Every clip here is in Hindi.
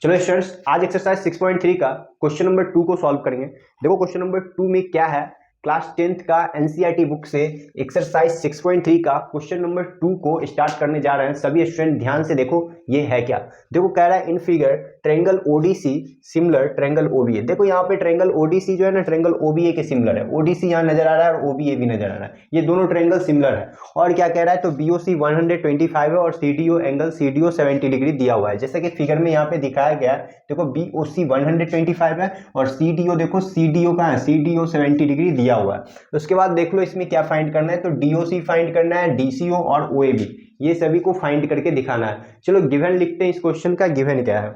चलो स्टूडेंट्स, आज एक्सरसाइज 6.3 का क्वेश्चन नंबर 2 को सॉल्व करेंगे। देखो क्वेश्चन नंबर 2 में क्या है, क्लास 10th का एनसीईआरटी बुक से एक्सरसाइज 6.3 का क्वेश्चन नंबर 2 को स्टार्ट करने जा रहे हैं। सभी स्टूडेंट ध्यान से देखो ये है क्या। देखो कह रहा है in figure triangle O D C similar triangle O B A. देखो यहाँ पे ट्रायंगल ओडीसी जो है ना ट्रायंगल ओबीए के सिमिलर है। ओडीसी यहाँ नजर आ रहा है और ओबीए भी नजर आ रहा है, ये दोनों ट्रायंगल सिमिलर है। और क्या कह रहा है, तो बीओसी 125 है और सीडीओ एंगल सीडीओ 70 डिग्री दिया हुआ है, जैसे कि फिगर में यहाँ पे दिखाया गया है। देखो बीओसी 125 है और सीडीओ देखो सीडीओ का है, सीडीओ 70 डिग्री दिया हुआ है। उसके बाद देख लो इसमें क्या फाइंड करना है, तो डीओसी फाइंड करना है, डीसीओ और ओएबी ये सभी को फाइंड करके दिखाना है। चलो गिवन लिखते हैं, इस क्वेश्चन का गिवन क्या है।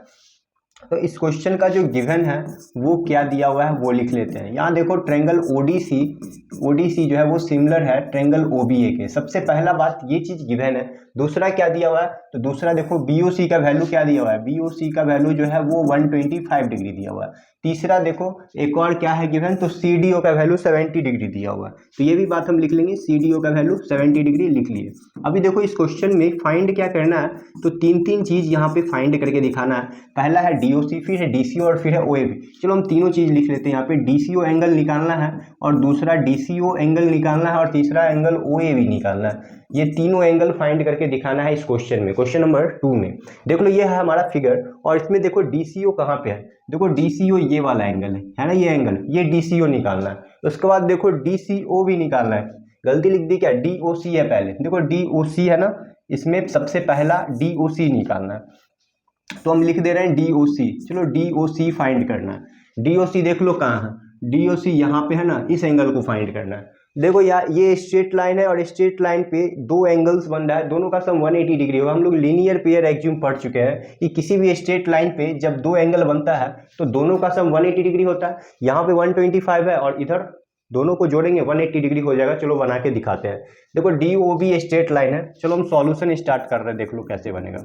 तो इस क्वेश्चन का जो गिवन है वो क्या दिया हुआ है वो लिख लेते हैं। यहाँ देखो ट्रायंगल ओडीसी जो है वो सिमिलर है ट्रायंगल ओबीए के। सबसे पहला बात ये चीज गिवन है। दूसरा क्या दिया हुआ है, तो दूसरा देखो बीओसी का वैल्यू क्या दिया हुआ है, बीओसी का वैल्यू जो है वो 125 डिग्री दिया हुआ है। तीसरा देखो एक और क्या है गिवन, तो सीडीओ का वैल्यू 70 डिग्री दिया हुआ है। तो ये भी बात हम लिख लेंगे, सीडीओ का वैल्यू 70 डिग्री लिख लिए। अभी देखो इस क्वेश्चन में फाइंड क्या करना है, तो तीन चीज यहाँ पे फाइंड करके दिखाना है। पहला है डीओसी, फिर है डीसीओ और फिर है ओएबी। चलो हम तीनों चीज लिख लेते हैं। यहाँ पे डीसीओ एंगल निकालना है और दूसरा डीसीओ एंगल निकालना है और तीसरा एंगल ओएबी निकालना है। ये तीनों एंगल फाइंड करके दिखाना है इस क्वेश्चन में, क्वेश्चन नंबर 2 में। देख लो ये है हमारा फिगर और इसमें देखो डीसीओ कहाँ पे है, देखो डीसीओ ये वाला एंगल है ना, ये एंगल, ये डीसीओ निकालना है। उसके बाद देखो डीसीओ भी निकालना है। गलती लिख दी क्या, डीओसी है पहले, देखो डीओसी है ना, इसमें सबसे पहला डीओसी निकालना है। तो हम लिख दे रहे हैं डीओसी। चलो डीओसी फाइंड करना है। डीओसी देख लो कहाँ है, डीओसी यहाँ पे है ना, इस एंगल को फाइंड करना है। देखो यार ये स्ट्रेट लाइन है और स्ट्रेट लाइन पे दो एंगल्स बन रहा है, दोनों का सम 180 डिग्री होगा। हम लोग लीनियर पेयर एक्ज्यूम पढ़ चुके हैं कि किसी भी स्ट्रेट लाइन पे जब दो एंगल बनता है तो दोनों का सम 180 डिग्री होता है। यहाँ पे 125 है और इधर दोनों को जोड़ेंगे 180 डिग्री हो जाएगा। चलो बना के दिखाते हैं। देखो डीओबी स्ट्रेट लाइन है। चलो हम सॉल्यूशन स्टार्ट कर रहे हैं, देख लो कैसे बनेगा।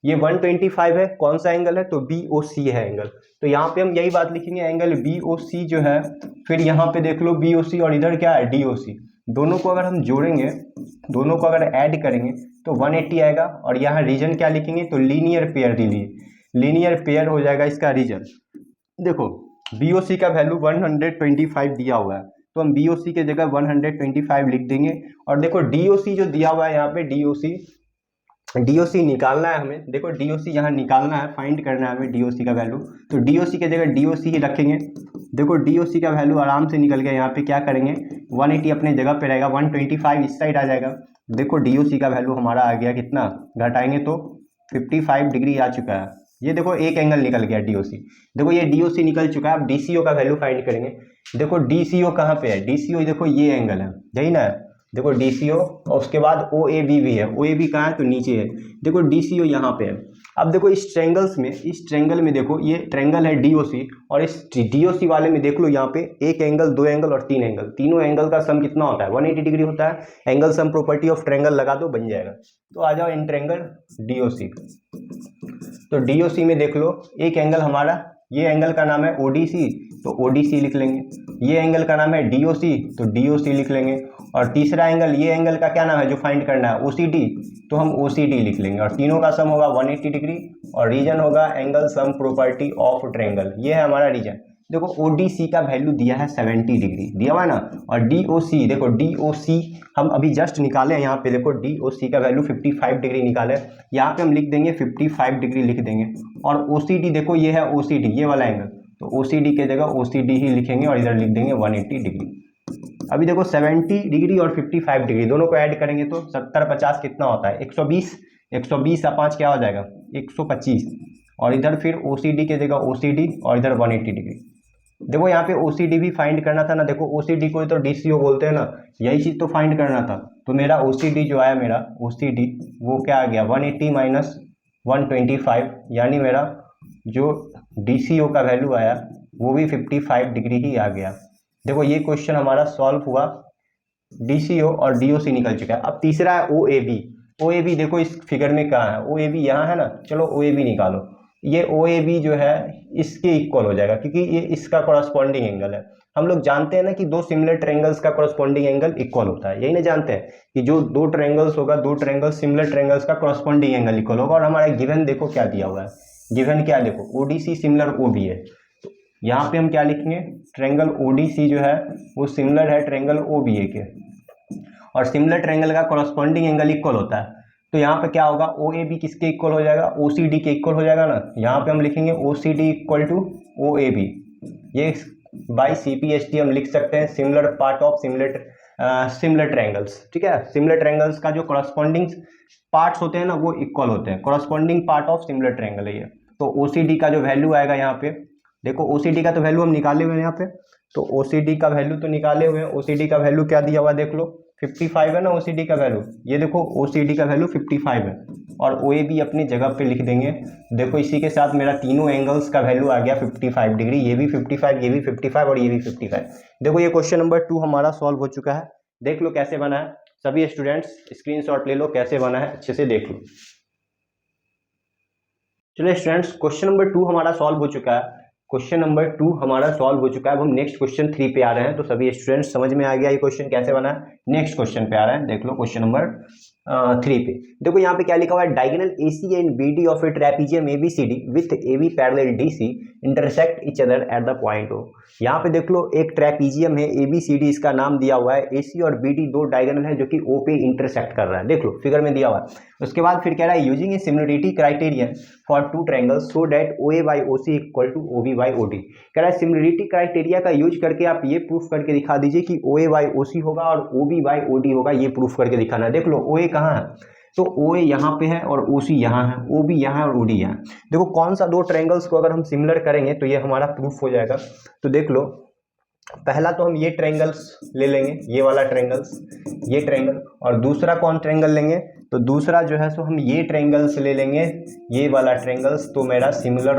ये 125 है, कौन सा एंगल है, तो बीओसी है एंगल। तो यहाँ पे हम यही बात लिखेंगे, एंगल बीओसी जो है, फिर यहाँ पे देख लो बीओसी और इधर क्या है डीओसी। दोनों को अगर हम जोड़ेंगे, दोनों को अगर ऐड करेंगे तो 180 आएगा। और यहाँ रीजन क्या लिखेंगे, तो लीनियर पेयर, लीनियर पेयर हो जाएगा इसका रीजन। देखो बीओसी का वैल्यू 125 दिया हुआ है, तो हम बीओसी के जगह 125 लिख देंगे। और देखो डीओसी जो दिया हुआ है यहाँ पे, डीओसी निकालना है हमें। देखो डीओसी यहाँ निकालना है, फाइंड करना है हमें डीओसी का वैल्यू। तो डीओसी के जगह डीओसी ही रखेंगे। देखो डीओसी का वैल्यू आराम से निकल गया। यहाँ पे क्या करेंगे, 180 अपने जगह पे रहेगा, 125 इस साइड आ जाएगा। देखो डीओसी का वैल्यू हमारा आ गया कितना, घटाएंगे तो 55 डिग्री आ चुका है। ये देखो एक एंगल निकल गया डीओसी। देखो ये डीओसी निकल चुका है। अब डीसीओ का वैल्यू फाइंड करेंगे। देखो डीसीओ कहाँ पे है, डीसीओ देखो ये एंगल है, यही ना है। देखो डीसीओ और उसके बाद ओएबी भी है, ओएबी कहाँ है, तो नीचे है। देखो डीसीओ यहाँ पे है। अब देखो इस ट्रायंगल्स में, इस ट्रायंगल में देखो ये ट्रायंगल है डीओसी और इस डीओसी वाले में देख लो यहाँ पे एक एंगल, दो एंगल और तीन एंगल, तीनों एंगल का सम कितना होता है, 180 डिग्री होता है। Angle sum property of triangle लगा दो, बन जाएगा। तो आ जाओ इन ट्रायंगल डीओसी। तो डीओसी में देख लो एक एंगल हमारा, ये एंगल का नाम है ओडीसी, तो ओडीसी लिख लेंगे। ये एंगल का नाम है डीओसी, तो डीओसी लिख लेंगे। और तीसरा एंगल, ये एंगल का क्या नाम है जो फाइंड करना है, ओसीडी, तो हम ओसीडी लिख लेंगे। और तीनों का सम होगा 180 डिग्री और रीजन होगा angle sum property of triangle. ये है हमारा रीजन। देखो ओडीसी का वैल्यू दिया है 70 डिग्री दिया हुआ है ना। और डीओसी, देखो डीओसी हम अभी जस्ट निकाले हैं। यहाँ पे देखो डीओसी का वैल्यू 55 डिग्री निकाले, यहाँ पे हम लिख देंगे 55 डिग्री लिख देंगे। और ओसीडी देखो ये है ओसीडी, ये वाला एंगल, तो ओसीडी के जगह ओसीडी ही लिखेंगे और इधर लिख देंगे 180 डिग्री। अभी देखो 70 डिग्री और 55 डिग्री दोनों को ऐड करेंगे तो 70-50 कितना होता है, 120, 120 का 5 क्या हो जाएगा, 125। और इधर फिर ओसीडी के जगह ओसीडी और इधर 180 डिग्री। देखो यहाँ पे ओसीडी भी फाइंड करना था ना। देखो ओसीडी को तो डीसीओ बोलते हैं ना, यही चीज तो फाइंड करना था। तो मेरा ओसीडी जो आया, मेरा ओसीडी वो क्या आ गया, 180 माइनस 125, यानी मेरा जो डीसीओ का वैल्यू आया वो भी 55 डिग्री ही आ गया। देखो ये क्वेश्चन हमारा सॉल्व हुआ, डीसीओ और डीओसी निकल चुका है। अब तीसरा है ओएबी। ओएबी देखो इस फिगर में कहाँ है, ओएबी यहाँ है ना। चलो ओएबी निकालो। ये ओएबी जो है इसके इक्वल हो जाएगा क्योंकि ये इसका कॉरस्पॉन्डिंग एंगल है। हम लोग जानते हैं ना कि दो सिमिलर ट्रायंगल्स का कॉरस्पॉन्डिंग एंगल इक्वल होता है, यही ना जानते हैं कि जो दो ट्रायंगल्स होगा, दो ट्रायंगल सिमिलर ट्रायंगल्स का कॉरस्पॉन्डिंग एंगल इक्वल होगा। और हमारा गिवन देखो क्या दिया हुआ है, गिवन क्या है, देखो ODC सिमिलर OB है, तो यहाँ पे हम क्या लिखेंगे, ट्रायंगल ODC जो है वो सिमिलर है ट्रायंगल OBA के, और सिमिलर ट्रायंगल का कॉरस्पॉन्डिंग एंगल इक्वल होता है। तो यहाँ पे क्या होगा, OAB किसके इक्वल हो जाएगा, OCD के इक्वल हो जाएगा ना। यहाँ पे हम लिखेंगे OCD इक्वल टू OAB, ये बाई CPST हम लिख सकते हैं, similar part of similar triangles. ठीक है, सिमिलर ट्रायंगल्स का जो कॉरस्पॉन्डिंग पार्ट्स होते हैं ना वो इक्वल होते हैं, corresponding part of similar triangle है ये। तो OCD का जो वैल्यू आएगा यहाँ पे, देखो OCD का तो वैल्यू हम निकाले हुए हैं यहाँ पे, तो OCD का वैल्यू तो निकाले हुए हैं। OCD का वैल्यू क्या दिया हुआ है देख लो, 55 है ना OCD का वैल्यू, ये देखो OCD का वैल्यू 55 है, और OAB अपनी जगह पे लिख देंगे। देखो इसी के साथ मेरा तीनों एंगल्स का वैल्यू आ गया 55 डिग्री, ये भी 55, ये भी 55 और ये भी 55। देखो ये क्वेश्चन नंबर 2 हमारा सॉल्व हो चुका है। देख लो कैसे बना है, सभी स्टूडेंट्स स्क्रीनशॉट ले लो, कैसे बना है अच्छे से देख लो। चलिए स्टूडेंट्स, क्वेश्चन नंबर 2 हमारा सॉल्व हो चुका है, क्वेश्चन नंबर 2 हमारा सॉल्व हो चुका है। अब हम नेक्स्ट क्वेश्चन 3 पे आ रहे हैं। तो सभी स्टूडेंट्स समझ में आ गया ये क्वेश्चन कैसे बना है। नेक्स्ट क्वेश्चन पे आ रहे हैं, देख लो क्वेश्चन नंबर 3 पे। देखो यहाँ पे क्या लिखा हुआ है, diagonal AC and BD of A trapezium ABCD with AB parallel DC intersect each other at the point O। यहाँ पे देख लो एक ट्रेपीजियम है ABCD, इसका नाम दिया हुआ है, AC और BD दो डायगोनल है जो कि O पे इंटरसेक्ट कर रहा है, देख लो फिगर में दिया हुआ है। उसके बाद फिर कह रहा है using a similarity criterion for two triangles so that OA by OC equal to OB by OD। कह रहा है सिमिलरिटी क्राइटेरिया का यूज करके आप ये प्रूफ करके दिखा दीजिए कि OA बाई OC होगा और OB बाई OD होगा, ये प्रूफ करके दिखाना है। देख लो OA कहाँ है, तो OA यहाँ पे है और OC यहाँ है, OB यहाँ है और OD यहाँ है। देखो कौन सा दो ट्रायंगल्स को अगर हम सिमिलर करेंगे तो ये हमारा प्रूफ हो जाएगा। तो देख लो पहला तो हम ये ट्रायंगल्स ले लेंगे, ये वाला ट्रायंगल्स, ये ट्रायंगल, और दूसरा कौन ट्रायंगल लेंगे, तो दूसरा जो है सो हम ये ट्रायंगल्स ले लेंगे, ये वाला ट्रायंगल्स। तो मेरा सिमिलर,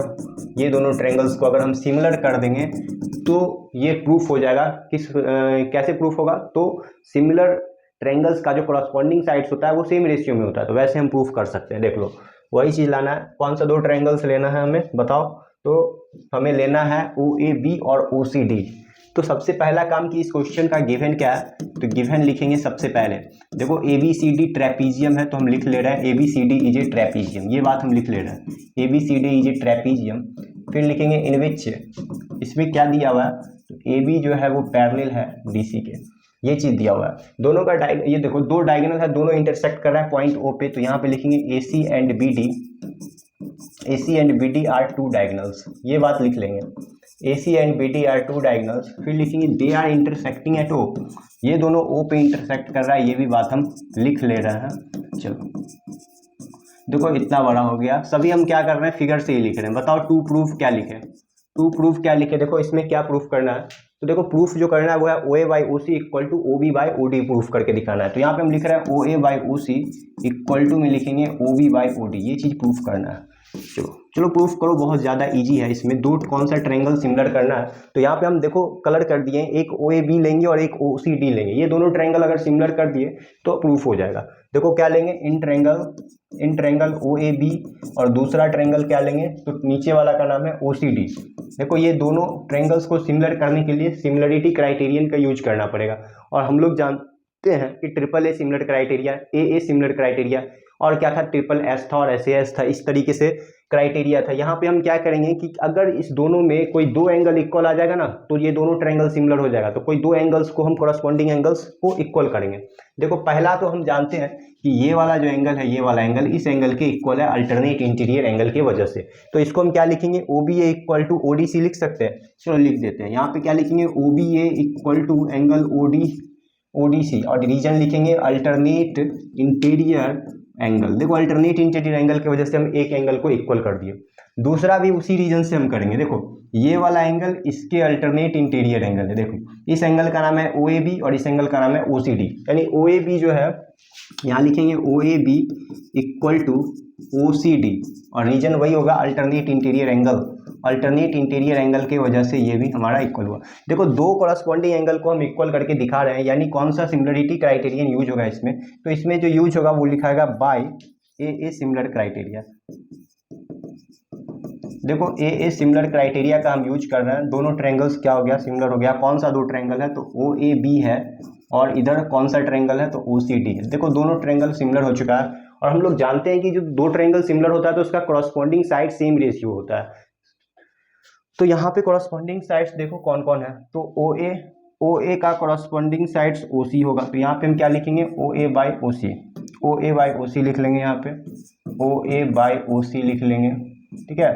ये दोनों ट्रायंगल्स को अगर हम सिमिलर कर देंगे तो ये प्रूफ हो जाएगा। कैसे प्रूफ होगा, तो सिमिलर ट्रायंगल्स का जो कॉरस्पॉन्डिंग साइड्स होता है वो सेम रेशियो में होता है, तो वैसे हम प्रूफ कर सकते हैं। देख लो वही चीज़ लाना है। कौन सा दो ट्रायंगल्स लेना है हमें बताओ, तो हमें लेना है OAB और OCD। तो सबसे पहला काम कि इस क्वेश्चन का गिवन क्या है, तो गिवन लिखेंगे सबसे पहले। देखो ABCD ट्रेपीजियम है, तो हम लिख ले रहे हैं ABCD इज ए ट्रेपीजियम, ये बात हम लिख ले रहे हैं ABCD इज ए ट्रेपीजियम। फिर लिखेंगे इन विच, इसमें क्या दिया हुआ है, तो AB जो है वो पैरेलल है DC के, ये चीज दिया हुआ है। दोनों का ये देखो दो डायगोनल है, दोनों इंटरसेक्ट कर रहा है पॉइंट O पे, तो यहाँ पे लिखेंगे AC and BD are two diagonals, ये बात लिख लेंगे, AC and BD are two diagonals. फिर लिखेंगे they are intersecting at O, ये दोनों O पे इंटरसेक्ट कर रहा है, ये भी बात हम लिख ले रहे हैं। चलो देखो इतना बड़ा हो गया। सभी हम क्या कर रहे हैं, फिगर से ही लिख रहे हैं। बताओ टू प्रूफ क्या लिखे, टू प्रूफ क्या लिखे। देखो इसमें क्या प्रूफ करना है, तो देखो प्रूफ जो करना है वो है OA by OC equal to OB by OD proof करके दिखाना है। तो यहाँ पे हम लिख रहे हैं OA by OC equal to में लिखेंगे OB बाई OD, ये चीज प्रूफ करना है। चलो प्रूफ करो, बहुत ज़्यादा इजी है। इसमें दो कौन सा ट्रायंगल सिमिलर करना है, तो यहाँ पे हम देखो कलर कर दिए, एक OAB लेंगे और एक OCD लेंगे। ये दोनों ट्रायंगल अगर सिमिलर कर दिए तो प्रूफ हो जाएगा। देखो क्या लेंगे, इन ट्रायंगल OAB, और दूसरा ट्रायंगल क्या लेंगे, तो नीचे वाला का नाम है OCD। देखो ये दोनों ट्रायंगल्स को सिमिलर करने के लिए सिमिलरिटी क्राइटेरियन का यूज करना पड़ेगा, और हम लोग जानते हैं कि AAA similar criteria, AA similar criteria, और क्या था SSS था और SAS था, इस तरीके से क्राइटेरिया था। यहाँ पे हम क्या करेंगे कि अगर इस दोनों में कोई दो एंगल इक्वल आ जाएगा ना, तो ये दोनों ट्रायंगल सिमिलर हो जाएगा। तो कोई दो एंगल्स को हम कॉरस्पॉन्डिंग एंगल्स को इक्वल करेंगे। देखो पहला तो हम जानते हैं कि ये वाला जो एंगल है, ये वाला एंगल इस एंगल के इक्वल है अल्टरनेट इंटीरियर एंगल की वजह से। तो इसको हम क्या लिखेंगे, OBA इक्वल टू ODC लिख सकते हैं। चलो लिख देते हैं। यहाँ पे क्या लिखेंगे, OBA equal to angle ODC, और रीजन लिखेंगे अल्टरनेट इंटीरियर एंगल। देखो अल्टरनेट इंटीरियर एंगल की वजह से हम एक एंगल को इक्वल कर दिए। दूसरा भी उसी रीजन से हम करेंगे। देखो ये वाला एंगल इसके अल्टरनेट इंटीरियर एंगल है। देखो इस एंगल का नाम है OAB और इस एंगल का नाम है OCD। यानी OAB जो है यहाँ लिखेंगे OAB इक्वल टू OCD, और रीजन वही होगा alternate interior angle. Alternate interior angle की वजह से ये भी हमारा इक्वल हुआ। देखो दो कॉरस्पॉन्डिंग एंगल को हम इक्वल करके दिखा रहे हैं, यानी कौन सा सिमिलरिटी क्राइटेरियन यूज होगा इसमें, तो इसमें जो यूज होगा वो लिखाएगा बाय AA सिमिलर क्राइटेरिया। देखो AA सिमिलर क्राइटेरिया का हम यूज कर रहे हैं। दोनों ट्रायंगल्स क्या हो गया, सिमिलर हो गया। कौन सा दो ट्रायंगल है, तो OAB है, और इधर कौन सा ट्रायंगल है, तो OCD है। देखो दोनों ट्रायंगल सिमिलर हो चुका है, और हम लोग जानते हैं कि जो दो ट्रायंगल सिमिलर होता है तो उसका कॉरस्पॉन्डिंग साइड सेम रेशियो होता है। तो यहाँ पे कॉरस्पॉन्डिंग साइड्स देखो कौन कौन है, तो ओ ए का कॉरस्पॉन्डिंग साइड्स ओ सी होगा, तो यहाँ पे हम क्या लिखेंगे, ओ ए by O C, O A by ओ सी लिख लेंगे, यहाँ पे ओ ए बाई ओ सी लिख लेंगे, ठीक है।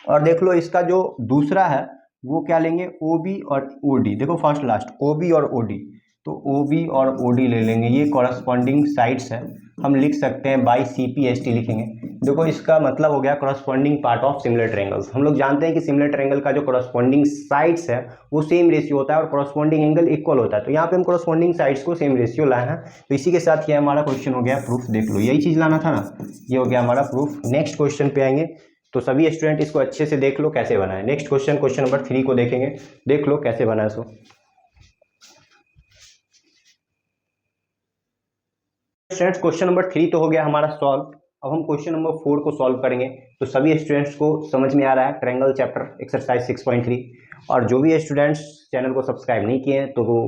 और देख लो इसका जो दूसरा है वो क्या लेंगे, ओ बी और ओ डी, देखो फर्स्ट लास्ट ओ बी और ओ डी, तो ओ बी और ओ डी ले लेंगे, ये कॉरस्पॉन्डिंग साइड्स है, हम लिख सकते हैं by C P S T लिखेंगे। देखो इसका मतलब हो गया corresponding part of similar triangles. हम लोग जानते हैं कि सिमिलर ट्रायंगल का जो कॉरस्पॉन्डिंग साइड्स है वो सेम रेशियो होता है और कॉरस्पॉन्डिंग एंगल इक्वल होता है, तो यहाँ पे हम कॉरस्पॉन्डिंग साइड्स को सेम रेशियो लाए हैं। तो इसी के साथ ये हमारा क्वेश्चन हो गया प्रूफ, देख लो यही चीज लाना था ना, ये हो गया हमारा प्रूफ। नेक्स्ट क्वेश्चन पे आएंगे, तो सभी स्टूडेंट इसको अच्छे से देख लो कैसे बनाए। नेक्स्ट क्वेश्चन, क्वेश्चन नंबर 3 को देखेंगे, देख लो कैसे बनाए। सो स्टूडेंट्स क्वेश्चन नंबर 3 तो हो गया हमारा सॉल्व। अब हम क्वेश्चन नंबर 4 को सॉल्व करेंगे। तो सभी स्टूडेंट्स को समझ में आ रहा है ट्रायंगल चैप्टर एक्सरसाइज 6.3, और जो भी स्टूडेंट्स चैनल को सब्सक्राइब नहीं किए हैं तो वो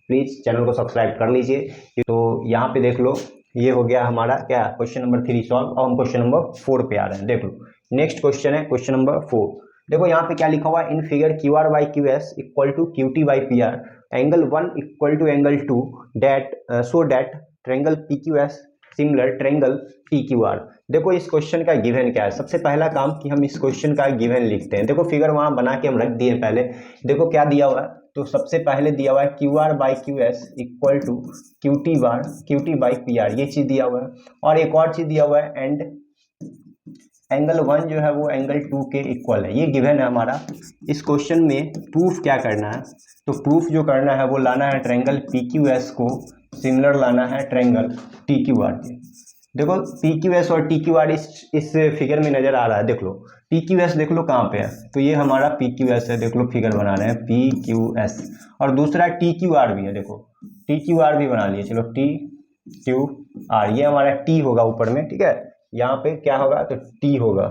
प्लीज चैनल को सब्सक्राइब कर लीजिए। तो यहाँ पे देख लो ये हो गया हमारा क्या, क्वेश्चन नंबर 3 सॉल्व। अब हम क्वेश्चन नंबर 4 पे आ रहे हैं, देख लो नेक्स्ट क्वेश्चन है क्वेश्चन नंबर 4। देखो यहाँ पे क्या लिखा हुआ है, in figure Q R by Q S equal to Q T by P R, angle 1 equal to angle 2 that so that triangle P Q S similar triangle P Q R. देखो इस क्वेश्चन का गिवन क्या है, सबसे पहला काम कि हम इस क्वेश्चन का गिवन लिखते हैं। देखो फिगर वहां बना के हम रख दिए पहले, देखो क्या दिया हुआ है, तो सबसे पहले दिया हुआ है Q R by Q S equal to Q T by P R, ये चीज दिया हुआ है। और एक और चीज दिया हुआ है, एंड एंगल 1 जो है वो एंगल 2 के इक्वल है, ये गिवन है हमारा। इस क्वेश्चन में प्रूफ क्या करना है, तो प्रूफ जो करना है वो लाना है ट्रायंगल पी क्यू एस को सिमिलर लाना है ट्रायंगल टी क्यू आर के। देखो पी क्यू एस और टी क्यू आर इस फिगर में नजर आ रहा है, देख लो पी क्यू एस देख लो कहाँ पे है, तो ये हमारा पी क्यू एस है, देख लो फिगर बना रहे हैं पी क्यू एस। और दूसरा टी क्यू आर भी है, देखो टी क्यू आर भी बना लिए, चलो टी क्यू आर, ये हमारा टी होगा ऊपर में, ठीक है, यहाँ पे क्या होगा तो टी होगा,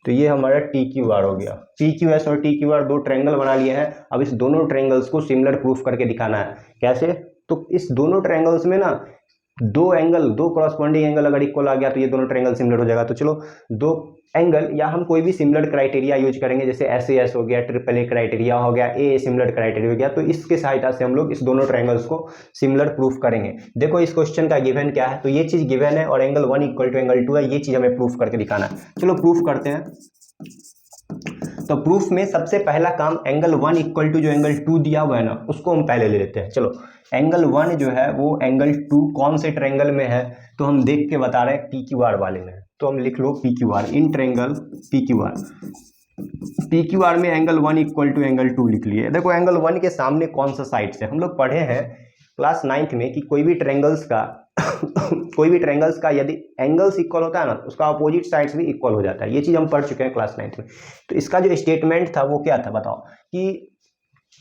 तो ये हमारा टी क्यू आर हो गया। पी क्यू एस और टी क्यू आर दो ट्रायंगल बना लिए हैं। अब इस दोनों ट्रायंगल्स को सिमिलर प्रूफ करके दिखाना है, कैसे, तो इस दोनों ट्रायंगल्स में ना दो कॉरस्पॉन्डिंग एंगल अगर इक्वल आ गया तो ये दोनों ट्रायंगल सिमिलर हो जाएगा। तो चलो दो एंगल, या हम कोई भी सिमिलर क्राइटेरिया यूज करेंगे, जैसे एस हो गया, ट्रिपल ए क्राइटेरिया हो गया, ए सिमिलर क्राइटेरिया हो गया, तो इसके सहायता से हम लोग इस दोनों ट्रायंगल्स को सिमिलर प्रूफ करेंगे। देखो इस क्वेश्चन का गिवन क्या है, तो ये चीज गिवन है और एंगल 1 इक्वल टू एंगल 2 है, ये चीज हमें प्रूफ करके दिखाना है। चलो प्रूफ करते हैं। तो प्रूफ में सबसे पहला काम एंगल 1 इक्वल टू जो एंगल 2 दिया हुआ है ना उसको हम पहले ले लेते हैं। चलो एंगल 1 जो है वो एंगल 2 कौन से ट्रायंगल में है, तो हम देख के बता रहे हैं पी क्यू आर वाले में, तो हम लिख लो P Q R, in triangle P Q R. P Q R में एंगल 1 इक्वल टू एंगल 2 लिख लिए। देखो एंगल 1 के सामने कौन सा साइड से, हम लोग पढ़े हैं क्लास 9th में कि कोई भी ट्रायंगल्स का कोई भी ट्रायंगल्स का यदि एंगल्स इक्वल होता है ना उसका अपोजिट साइड्स भी इक्वल हो जाता है, ये चीज हम पढ़ चुके हैं क्लास 9th में। तो इसका जो स्टेटमेंट था वो क्या था बताओ, कि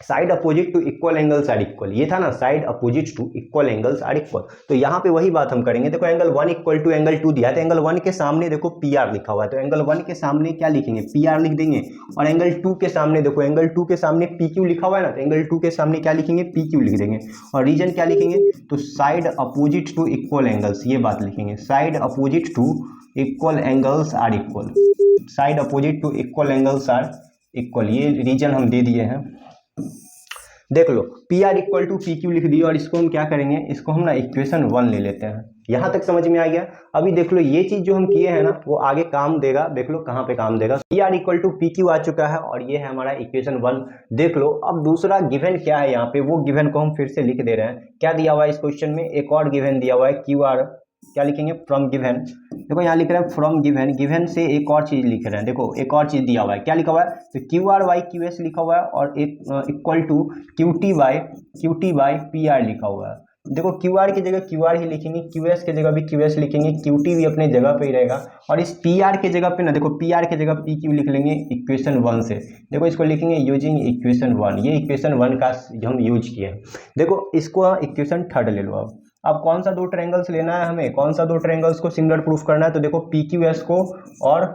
side opposite to equal angles are equal, ये था ना, side opposite to equal angles are equal. तो यहाँ पे वही बात हम करेंगे। देखो एंगल 1 इक्वल टू एंगल 2 दिया है, तो एंगल 1 के सामने देखो पी आर लिखा हुआ है, तो एंगल 1 के सामने क्या लिखेंगे, पी आर लिख देंगे। और एंगल 2 के सामने देखो, एंगल 2 के सामने पी क्यू लिखा हुआ है ना, तो एंगल 2 के सामने क्या लिखेंगे, पी क्यू लिख देंगे। और रीजन क्या लिखेंगे, तो side opposite to equal angles, ये बात लिखेंगे, side opposite to equal angles are equal, side opposite to equal angles are equal, ये रीजन हम दे दिए हैं। देख लो P R equal to P Q लिख दिया, और इसको हम क्या करेंगे, इसको हम ना इक्वेशन 1 ले लेते हैं। यहां तक समझ में आ गया। अभी देख लो ये चीज जो हम किए हैं ना वो आगे काम देगा, देख लो कहां पे काम देगा। P R equal to P Q आ चुका है और ये है हमारा इक्वेशन 1। देख लो अब दूसरा गिवन क्या है यहाँ पे, वो गिवन को हम फिर से लिख दे रहे हैं। क्या दिया हुआ है इस क्वेश्चन में, एक और गिवन दिया हुआ है क्यू आर, क्या लिखेंगे, फ्रॉम गिवन। देखो यहाँ लिख रहे हैं फ्रॉम गिवन, गिवन से एक और चीज लिख रहे हैं, देखो एक और चीज दिया हुआ है, क्या लिखा हुआ है, तो Q R by Q S लिखा हुआ है और एक equal to Q T by P R लिखा हुआ है। देखो क्यू आर की जगह क्यू आर ही लिखेंगे, क्यू एस की जगह भी क्यू एस लिखेंगे, क्यू टी भी अपने जगह पे ही रहेगा। और इस पी आर के जगह पे ना, देखो पी आर के जगह पी क्यू लिख लेंगे इक्वेशन 1 से। देखो इसको लिखेंगे यूजिंग इक्वेशन 1, ये इक्वेशन 1 का हम यूज किए हैं। देखो इसको इक्वेशन 3 ले लो। अब कौन सा दो ट्रायंगल्स लेना है हमें, कौन सा दो ट्रायंगल्स को सिमिलर प्रूफ करना है, तो देखो पी क्यू एस को और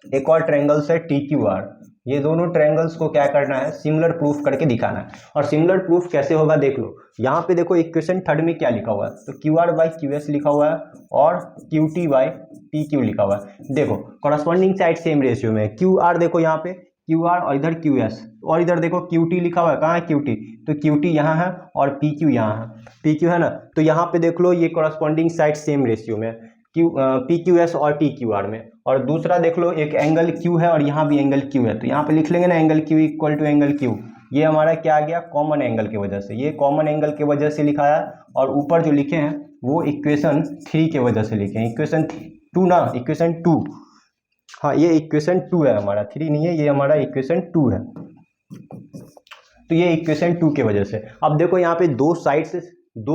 एक और ट्रायंगल है टी क्यू आर, ये दोनों ट्रायंगल्स को क्या करना है, सिमिलर प्रूफ करके दिखाना है। और सिमिलर प्रूफ कैसे होगा देख लो, यहाँ पे देखो इक्वेशन थर्ड में क्या लिखा हुआ है, तो Q R by Q S लिखा हुआ है और Q T by P Q लिखा हुआ है। देखो कॉरस्पॉन्डिंग साइड सेम रेशियो में, क्यू आर देखो यहाँ पे क्यू आर और इधर क्यू एस, और इधर देखो क्यू टी लिखा हुआ है, कहाँ है क्यू टी, तो क्यू टी यहाँ है और पी क्यू यहाँ है, पी क्यू है ना। तो यहाँ पे देख लो ये कॉरस्पॉन्डिंग साइड सेम रेशियो में, क्यू पी क्यू एस और टी क्यू आर में। और दूसरा देख लो एक एंगल क्यू है और यहाँ भी एंगल क्यू है, तो यहाँ पे लिख लेंगे ना angle Q equal to angle Q, ये हमारा क्या आ गया, कॉमन एंगल की वजह से, ये कॉमन एंगल की वजह से लिखा है। और ऊपर जो लिखे हैं वो इक्वेशन 3 की वजह से लिखे हैं, इक्वेशन 2 ना, इक्वेशन 2, हाँ ये इक्वेशन 2 है हमारा, 3 नहीं है, ये हमारा इक्वेशन 2 है। तो ये इक्वेशन 2 की वजह से। अब देखो यहाँ पे दो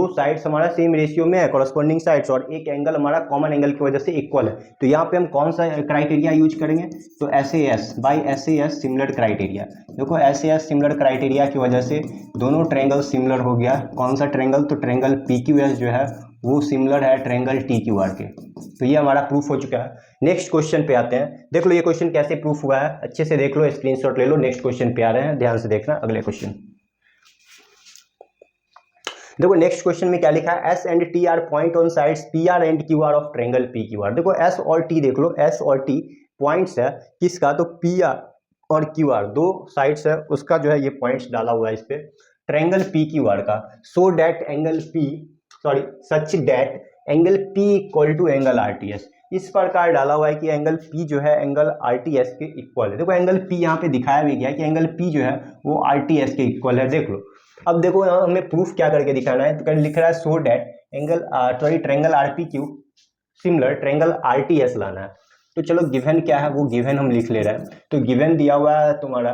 साइड्स हमारा सेम रेशियो में है, कॉरस्पॉन्डिंग साइड्स, और एक एंगल हमारा कॉमन एंगल की वजह से इक्वल है। तो यहाँ पे हम कौन सा क्राइटेरिया यूज करेंगे, तो SAS by SAS similar criteria. देखो SAS सिमिलर क्राइटेरिया की वजह से दोनों ट्रायंगल सिमिलर हो गया। कौन सा ट्रायंगल, तो ट्रायंगल PQS जो है वो सिमिलर है ट्रायंगल TQR के। तो ये हमारा प्रूफ हो चुका है। नेक्स्ट क्वेश्चन पे आते हैं, देख लो ये क्वेश्चन कैसे प्रूफ हुआ है, अच्छे से देख लो, स्क्रीनशॉट ले लो। नेक्स्ट क्वेश्चन पे आ रहे हैं, ध्यान से देखना अगले क्वेश्चन। देखो नेक्स्ट क्वेश्चन में क्या लिखा है, S and T are point on sides PR and QR of triangle PQR। देखो S और T देख लो, S और T पॉइंट्स है किसका, तो PR और QR दो साइड्स है, उसका जो है ये पॉइंट्स डाला हुआ है इस पे ट्रायंगल PQR का। Such that angle P equal to angle RTS, इस प्रकार डाला हुआ है कि एंगल P जो है एंगल RTS के इक्वल है। देखो एंगल P यहाँ पे दिखाया भी गया है कि एंगल P जो है वो RTS के इक्वल है, देख लो। अब देखो यहाँ हमें प्रूफ क्या करके दिखाना है, तो लिख रहा है so that triangle RPQ similar triangle RTS लाना है। तो चलो गिवन क्या है वो गिवन हम लिख ले रहे हैं। तो गिवन दिया हुआ है तुम्हारा,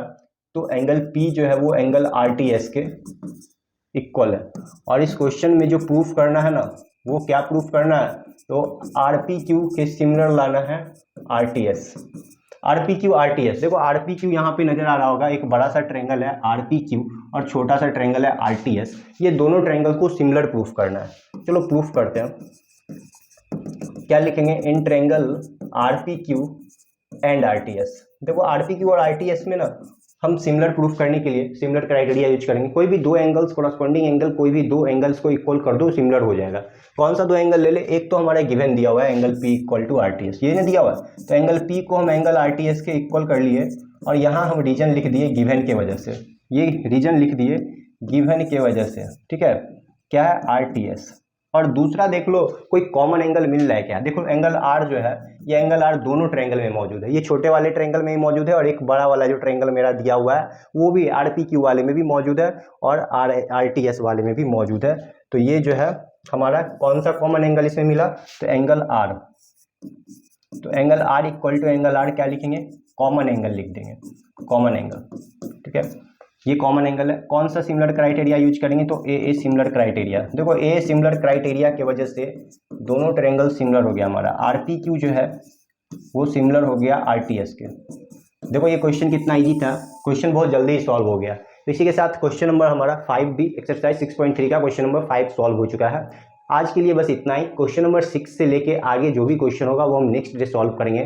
तो एंगल P जो है वो एंगल RTS के इक्वल है। और इस क्वेश्चन में जो प्रूफ करना है ना, वो क्या प्रूफ करना है, तो RPQ के सिमिलर लाना है RTS। RPQ RTS, देखो RPQ यहाँ पे नजर आ रहा होगा, एक बड़ा सा ट्रायंगल है RPQ और छोटा सा ट्रायंगल है RTS, ये दोनों ट्रायंगल को सिमिलर प्रूफ करना है। चलो प्रूफ करते हैं, क्या लिखेंगे, in triangle RPQ and RTS। देखो RPQ और RTS में ना हम सिमिलर प्रूफ करने के लिए सिमिलर क्राइटेरिया यूज करेंगे। कोई भी दो एंगल्स कॉरस्पॉन्डिंग एंगल, कोई भी दो एंगल्स को इक्वल कर दो, सिमिलर हो जाएगा। कौन सा दो एंगल ले ले, एक तो हमारा गिवन दिया हुआ है angle P equal to RTS, ये नहीं दिया हुआ है, तो एंगल P को हम एंगल RTS के इक्वल कर लिए और यहाँ हम रीजन लिख दिए गिवन के वजह से, ये रीजन लिख दिए गिवन के वजह से, ठीक है, क्या है RTS। और दूसरा देख लो कोई कॉमन एंगल मिल रहा है क्या, देखो एंगल R जो है, ये एंगल R दोनों ट्रायंगल में मौजूद है, ये छोटे वाले ट्रायंगल में ही मौजूद है और एक बड़ा वाला जो ट्रायंगल मेरा दिया हुआ है वो भी RPQ वाले में भी मौजूद है और RTS वाले में भी मौजूद है। तो ये जो है हमारा कौन सा कॉमन एंगल इसमें मिला, तो एंगल R। तो angle R equal to angle R क्या लिखेंगे, कॉमन एंगल लिख देंगे, कॉमन एंगल, ठीक है, ये कॉमन एंगल है। कौन सा सिमिलर क्राइटेरिया यूज करेंगे, तो AA सिमिलर क्राइटेरिया। देखो AA सिमिलर क्राइटेरिया की वजह से दोनों ट्रायंगल सिमिलर हो गया हमारा, RPQ जो है वो सिमिलर हो गया RTS के। देखो ये क्वेश्चन कितना इजी था, क्वेश्चन बहुत जल्दी ही सॉल्व हो गया। तो इसी के साथ क्वेश्चन नंबर हमारा 5B एक्सरसाइज 6.3 का क्वेश्चन नंबर 5 सॉल्व हो चुका है। आज के लिए बस इतना ही। क्वेश्चन नंबर 6 से लेके आगे जो भी क्वेश्चन होगा वो हम नेक्स्ट डे सॉल्व करेंगे।